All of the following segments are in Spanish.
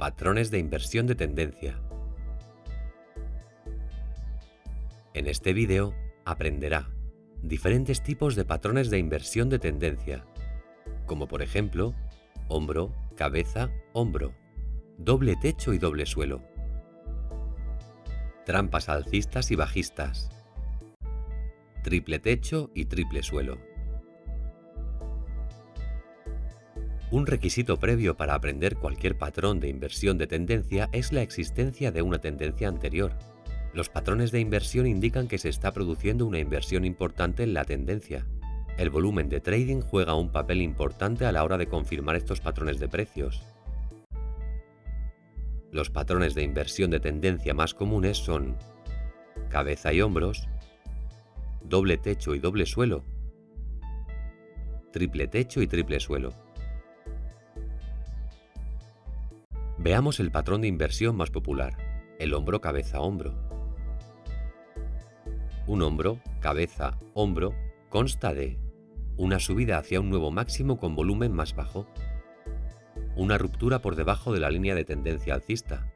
Patrones de inversión de tendencia. En este vídeo aprenderá diferentes tipos de patrones de inversión de tendencia, como por ejemplo, hombro, cabeza, hombro, doble techo y doble suelo, trampas alcistas y bajistas, triple techo y triple suelo. Un requisito previo para aprender cualquier patrón de inversión de tendencia es la existencia de una tendencia anterior. Los patrones de inversión indican que se está produciendo una inversión importante en la tendencia. El volumen de trading juega un papel importante a la hora de confirmar estos patrones de precios. Los patrones de inversión de tendencia más comunes son cabeza y hombros, doble techo y doble suelo, triple techo y triple suelo. Veamos el patrón de inversión más popular, el hombro, cabeza, hombro. Un hombro, cabeza, hombro consta de una subida hacia un nuevo máximo con volumen más bajo, una ruptura por debajo de la línea de tendencia alcista.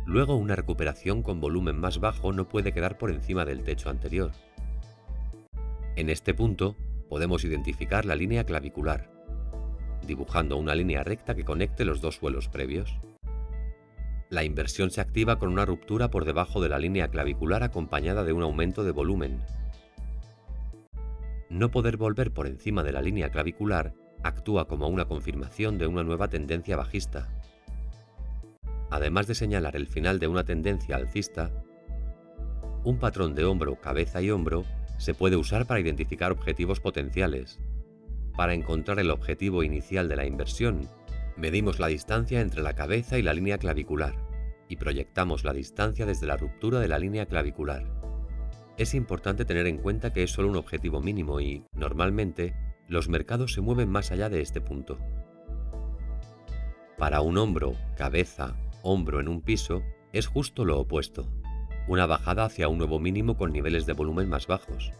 Luego una recuperación con volumen más bajo no puede quedar por encima del techo anterior. En este punto podemos identificar la línea clavicular, dibujando una línea recta que conecte los dos suelos previos. La inversión se activa con una ruptura por debajo de la línea clavicular acompañada de un aumento de volumen. No poder volver por encima de la línea clavicular actúa como una confirmación de una nueva tendencia bajista. Además de señalar el final de una tendencia alcista, un patrón de hombro, cabeza y hombro se puede usar para identificar objetivos potenciales. Para encontrar el objetivo inicial de la inversión, medimos la distancia entre la cabeza y la línea clavicular y proyectamos la distancia desde la ruptura de la línea clavicular. Es importante tener en cuenta que es solo un objetivo mínimo y, normalmente, los mercados se mueven más allá de este punto. Para un hombro, cabeza, hombro en un piso, es justo lo opuesto: una bajada hacia un nuevo mínimo con niveles de volumen más bajos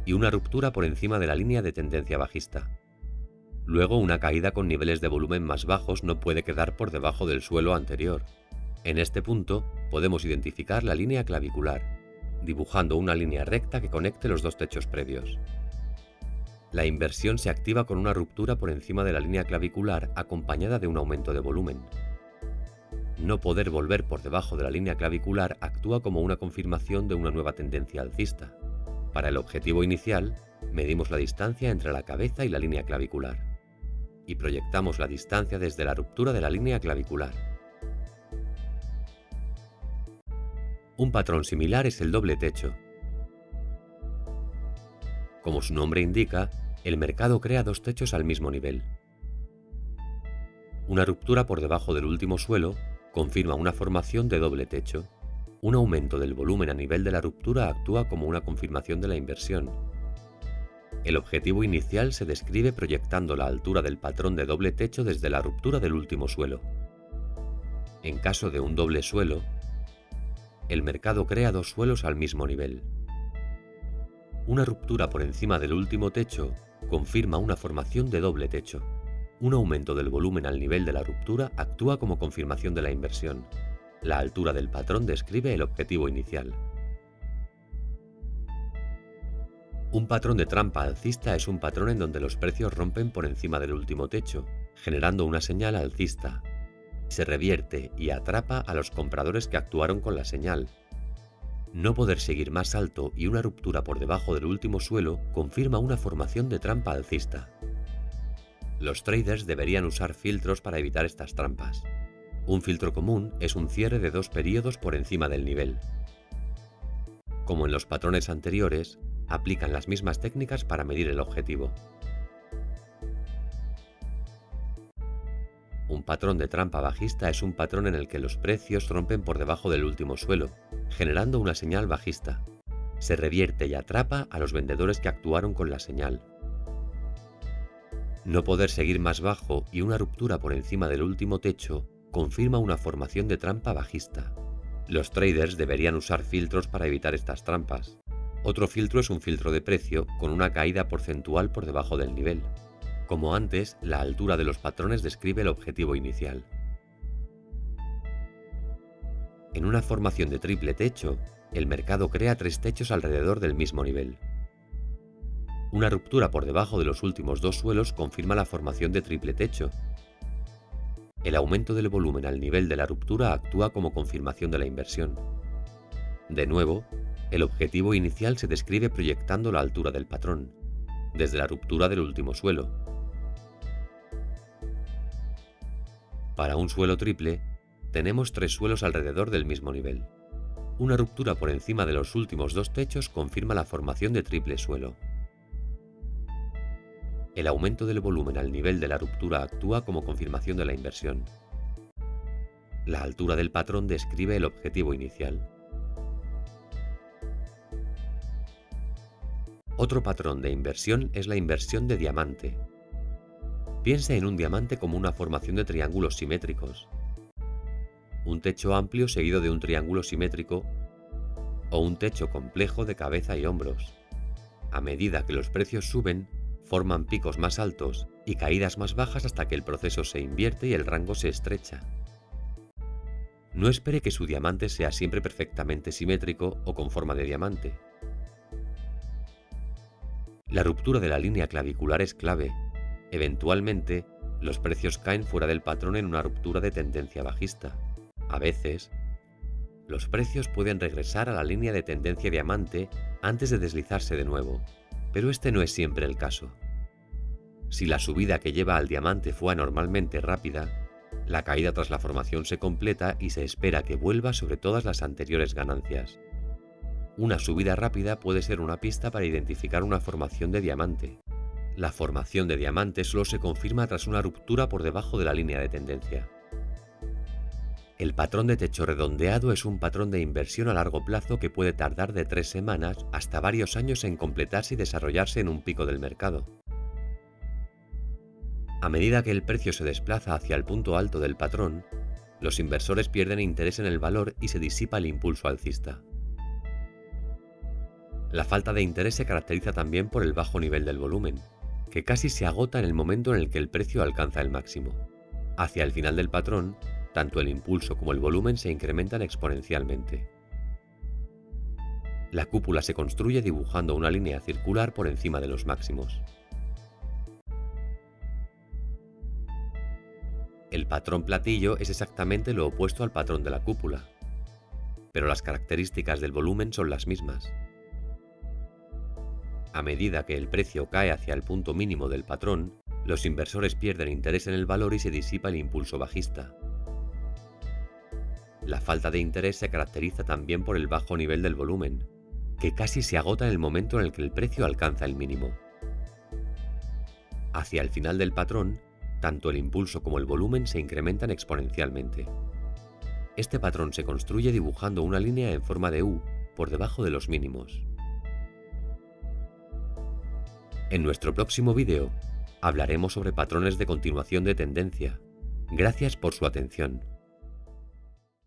y una ruptura por encima de la línea de tendencia bajista. Luego una caída con niveles de volumen más bajos no puede quedar por debajo del suelo anterior. En este punto podemos identificar la línea clavicular, dibujando una línea recta que conecte los dos techos previos. La inversión se activa con una ruptura por encima de la línea clavicular acompañada de un aumento de volumen. No poder volver por debajo de la línea clavicular actúa como una confirmación de una nueva tendencia alcista. Para el objetivo inicial, medimos la distancia entre la cabeza y la línea clavicular y proyectamos la distancia desde la ruptura de la línea clavicular. Un patrón similar es el doble techo. Como su nombre indica, el mercado crea dos techos al mismo nivel. Una ruptura por debajo del último suelo confirma una formación de doble techo. Un aumento del volumen a nivel de la ruptura actúa como una confirmación de la inversión. El objetivo inicial se describe proyectando la altura del patrón de doble techo desde la ruptura del último suelo. En caso de un doble suelo, el mercado crea dos suelos al mismo nivel. Una ruptura por encima del último techo confirma una formación de doble techo. Un aumento del volumen al nivel de la ruptura actúa como confirmación de la inversión. La altura del patrón describe el objetivo inicial. Un patrón de trampa alcista es un patrón en donde los precios rompen por encima del último techo, generando una señal alcista. Se revierte y atrapa a los compradores que actuaron con la señal. No poder seguir más alto y una ruptura por debajo del último suelo confirma una formación de trampa alcista. Los traders deberían usar filtros para evitar estas trampas. Un filtro común es un cierre de dos períodos por encima del nivel. Como en los patrones anteriores, aplican las mismas técnicas para medir el objetivo. Un patrón de trampa bajista es un patrón en el que los precios rompen por debajo del último suelo, generando una señal bajista. Se revierte y atrapa a los vendedores que actuaron con la señal. No poder seguir más bajo y una ruptura por encima del último techo confirma una formación de trampa bajista. Los traders deberían usar filtros para evitar estas trampas. Otro filtro es un filtro de precio con una caída porcentual por debajo del nivel. Como antes, la altura de los patrones describe el objetivo inicial. En una formación de triple techo, el mercado crea 3 techos alrededor del mismo nivel. Una ruptura por debajo de los últimos 2 suelos confirma la formación de triple techo. El aumento del volumen al nivel de la ruptura actúa como confirmación de la inversión. De nuevo, el objetivo inicial se describe proyectando la altura del patrón, desde la ruptura del último suelo. Para un suelo triple, tenemos 3 suelos alrededor del mismo nivel. Una ruptura por encima de los últimos 2 techos confirma la formación de triple suelo. El aumento del volumen al nivel de la ruptura actúa como confirmación de la inversión. La altura del patrón describe el objetivo inicial. Otro patrón de inversión es la inversión de diamante. Piense en un diamante como una formación de triángulos simétricos. Un techo amplio seguido de un triángulo simétrico o un techo complejo de cabeza y hombros. A medida que los precios suben, forman picos más altos y caídas más bajas hasta que el proceso se invierte y el rango se estrecha. No espere que su diamante sea siempre perfectamente simétrico o con forma de diamante. La ruptura de la línea clavicular es clave. Eventualmente, los precios caen fuera del patrón en una ruptura de tendencia bajista. A veces, los precios pueden regresar a la línea de tendencia diamante antes de deslizarse de nuevo, pero este no es siempre el caso. Si la subida que lleva al diamante fue anormalmente rápida, la caída tras la formación se completa y se espera que vuelva sobre todas las anteriores ganancias. Una subida rápida puede ser una pista para identificar una formación de diamante. La formación de diamante solo se confirma tras una ruptura por debajo de la línea de tendencia. El patrón de techo redondeado es un patrón de inversión a largo plazo que puede tardar de 3 semanas hasta varios años en completarse y desarrollarse en un pico del mercado. A medida que el precio se desplaza hacia el punto alto del patrón, los inversores pierden interés en el valor y se disipa el impulso alcista. La falta de interés se caracteriza también por el bajo nivel del volumen, que casi se agota en el momento en el que el precio alcanza el máximo. Hacia el final del patrón, tanto el impulso como el volumen se incrementan exponencialmente. La cúpula se construye dibujando una línea circular por encima de los máximos. El patrón platillo es exactamente lo opuesto al patrón de la cúpula, pero las características del volumen son las mismas. A medida que el precio cae hacia el punto mínimo del patrón, los inversores pierden interés en el valor y se disipa el impulso bajista. La falta de interés se caracteriza también por el bajo nivel del volumen, que casi se agota en el momento en el que el precio alcanza el mínimo. Hacia el final del patrón, tanto el impulso como el volumen se incrementan exponencialmente. Este patrón se construye dibujando una línea en forma de U por debajo de los mínimos. En nuestro próximo vídeo hablaremos sobre patrones de continuación de tendencia. Gracias por su atención.